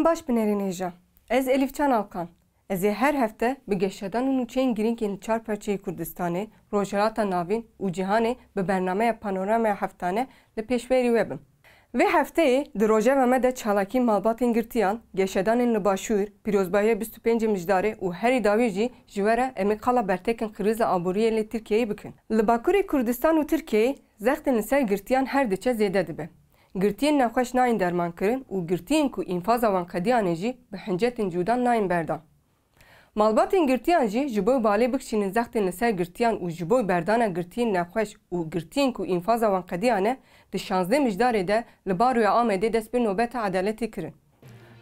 Rojan baş binerînêja. Ez Elifcan Alkan. Ez ê her hefte bi geşedan û nûçeyên girîngên çar perçeyê Kurdistanê, rojhilata navîn û cîhanê bi bernameya panoramaya heftane li pêşverî we bim. Vê hefteyê di rojeva me de çalakî malbatên girtiyan, geşedanên li başûr, pîrozbahiya 25 mijdarê û herî dawî jî ji we re em ê qala bertekên krîza aboriyê lê Tirkiyeyê bikin. Li Bakurê Kurdistan û Tirkiyeyê zextên li ser girtiyan her diçe zêde dibe. Girtiyên nexweş nayên dermankirin û girtiyên ku înfaza wan qediyanê jî bi hincetên cudan nayên berdan. Malbatên girtiyan jî ji bo balê bikişînin zextên li ser girtiyan û ji bo berdana girtiyên nexweş û girtiyên ku înfaza wan qediyan e di 16 mijdarê de li Baroya Amedê dest bi nobeta edaletê kirin.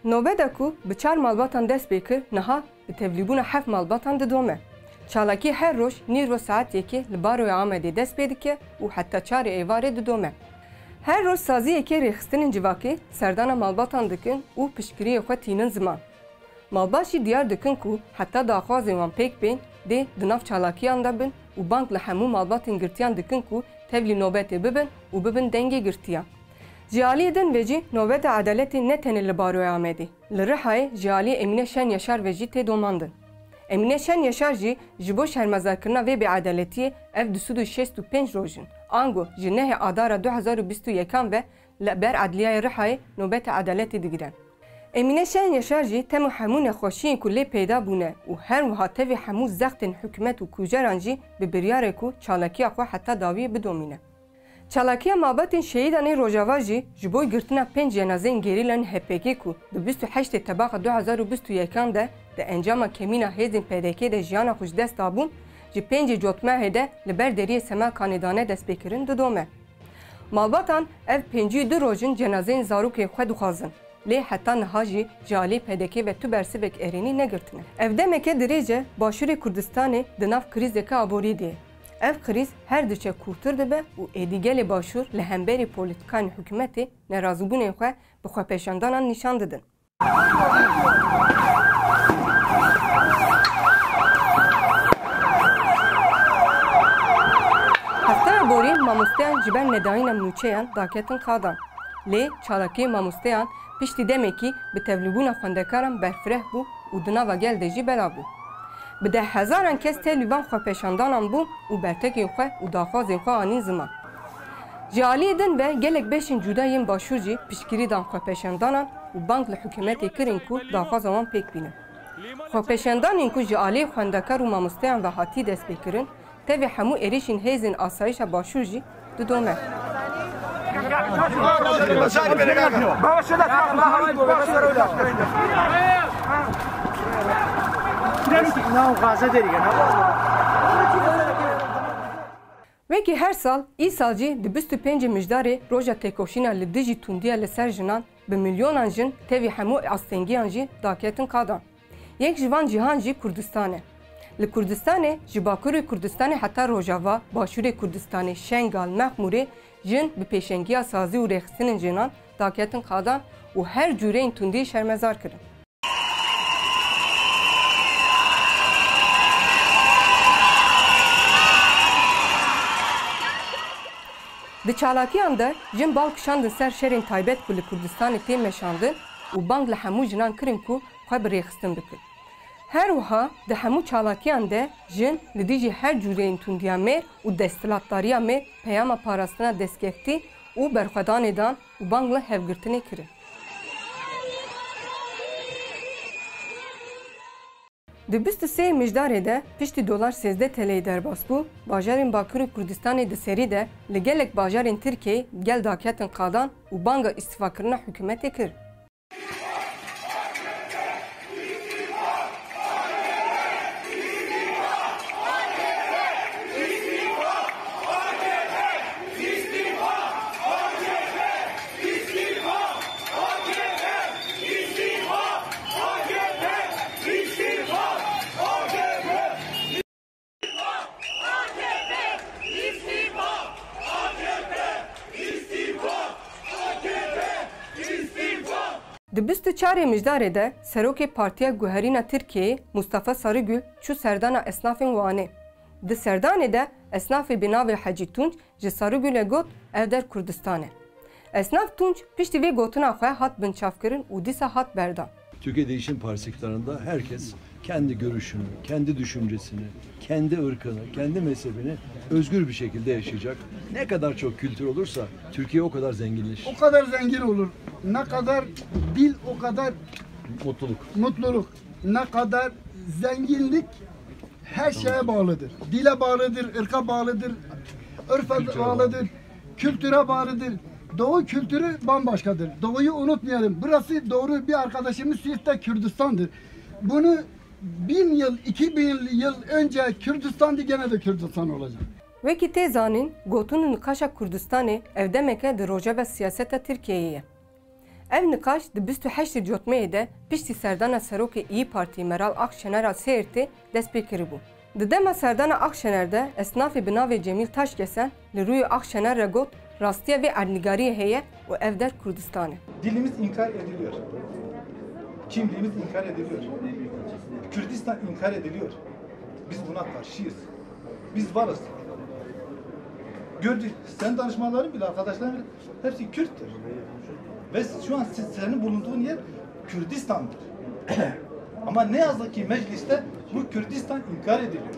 Nobeta ku bi 4 malbatan dest pê kir, niha bi tevlîbûna 7 malbatan didome. Çalakî her roj nîv û saet yekê li Baroya Amedê dest pê dike û heta 4 êvarê didome. Her roj saziyekê rêxistinên civakê serdana malbatan dikin û piştgiriyê xwe tînin ziman. Malbat jî diyar dikin ku heta daxwazên wan pêk bên dê di nav çalakiyan de bin û bank li hemû malbatên girtiyan dikin ku tevlî nobetê bibin û bibin dengê girtiyan. Ji aliyê din ve jî nobeta edaletê ne tenê li Baroya Amedê. Li Rihayê ji aliyê Emîne Şen Yaşar ve jî tê domandin. Emîne Şen Yaşar jî ji bo şermezarkirina vê beedaletiyê ev 265 rojin. Ango ji nehê adara 2021 ve li ber Adliyaya Rihayê nobeta edaletê digiren. Emîne Şen Yaşar jî temu hemû nexweşiyên ku lê peyda bûne û her wiha tevê hemû zextên hikûmet û kujeran jî bi biryarê ku çalakiya xwe heta dawiyê bidomîne. Çalakiya mabatên şehîdanê Rojava jî ji bo girtina 5 cenazeyên gerîlan HPK ku di 28 Tebaqa 2021 de di encama kemîna hêzên PDK de jiyana xwe ji dest dabûn, ji 5 cotmehê de li ber deriyê Semel Kanêdanê destpêkirin didome. Malbatan ev 52 rojin cenazeyên zarokê xwe dixwazin. Lê heta niha jî ji aliyê PDK ve tu bersivek erênî negirtine. Ev demeke dirêce Başûrê Kurdistanê di nav krîzeke aborî diye. Ev krîz her diçe kûrtir dibe û êdîgelê başûr li hemberî polîtikanên hikûmetê nerazîbûnên xwe bi xwepêşandanan nîşan didin. Hefteya borî mamosteyan ji ber nedayîna nûçeyan daketin qadan. Lê çalakiyê mamosteyan piştî demekî bi tevlîbûna xwendekaran berfireh bû û di nava gel de jî bela bû. Bi 10,000 kes tevlî van xwepêşandanan bûn û bertekên xwe û daxwazên xwe anîn ziman. Ji aliyê din ve gelek beşên cuda yên başûr jî piştgirî dan xwepêşandanan û bank li hikûmetê kirin ku daxwaza wan pêk bînin. Xwepêşandanên ku ji aliyê xwendekar û mamosteyan ve hatî dest pêkirin, tevê hemû êrişên hêzên asayişa başûr jî didome. Wekî her sal, îsal jî di 25 mijdarê roja têkoşîna li dijî tundiya li ser jinan bi milyonan jin tevî hemû astengiyan jî daketin qadan. Yek ji van cîhan jî Kurdistan e. Li Kurdistanê ji Bakurê Kurdistanê heta Rojava, Başûrê Kurdistanê, Şengal, Mexmûrê jin bi pêşengiya sazî û rêxistinên jinan daketin qadan û her cûreyên tundiyê şermezar kirin. Di çalakiyan de jin bal kişandin ser şerên taybet ku li Kurdistanê tê meşandin û bang li hemû jinan kirin ku xwe bi rêxistin bikin. Her wiha di hemû çalakiyan de jin li dijî her cûreyên tundiya mêr û desthilatdariya mêr peyama parastina destkeftî û berxwedanê dan û bang li hevgirtinê kirin. Di 23 mijdarê de piştî dolar 13 TL'yê derbas bû, bajarên Bakurê Kurdistanê di serî de li gelek bajarên Tirkiyeyê gel daketin qadan û banga îstîfakirina hikûmetê kir. Di 24 mijdarê de Serokê Partiya Guherîna Tirkiyeyê Mustafa Sarıgül çû serdana esnafên Wanê. Di serdanê de esnafê bi navê Hecî Tunç ji Sarıgülê got ev der Kurdistanê. Esnaf Tunç piştî vê gotina xwe hat binçavkirin û dîsa hat berdan. Türkiye Değişim Partisi iktidarında herkes kendi görüşünü, kendi düşüncesini, kendi ırkını, kendi mezhebini özgür bir şekilde yaşayacak. Ne kadar çok kültür olursa Türkiye o kadar zenginleşir. O kadar zengin olur. Ne kadar dil o kadar mutluluk. Ne kadar zenginlik her şeye bağlıdır. Dile bağlıdır, ırka bağlıdır, örfe bağlıdır, kültüre bağlıdır. Doğu kültürü bambaşkadır. Doğuyu unutmayalım. Burası doğru bir arkadaşımız Siirt'te Kürdistan'dır. Bunu 1000 yıl, 2000 yıl önce Kürdistan'dı, gene de Kürdistan olacak. Wekî tê zanîn gotin û nîqaşa Kurdistanê ev demeke di rojeva siyaseta Tirkiyeyê ye. Ev nîqaş di 28 Cotmeyê de piştî serdana serokê İYİ Partî Meral Akşener'a Siirtê dest pê kiribû. Di dema serdana Akşener de esnafê bi navê Cemîl Taşkesen li rûyê Akşener re got rastiya vê erdnigariyê heye û ev der Kurdistanê. Dilimiz inkar ediliyor. Kimliğimiz inkar ediliyor. Kürdistan inkar ediliyor. Biz buna karşıyız. Biz varız. Gördük. Sen danışmanların bile, arkadaşların bile hepsi Kürttür. Ve şu an senin bulunduğun yer Kürdistan'dır. Ama ne yazık ki mecliste bu Kürdistan inkar ediliyor.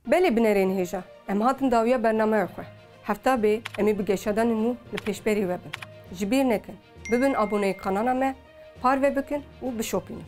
Belê binerên hêja, em hatin dawiya bernameya xwe. Hefta bê em ê bi geşadanên nû li pêşberî we bin. Ji bîr nekin, bibin aboneyê kanala me, parve bikin û bişopînin.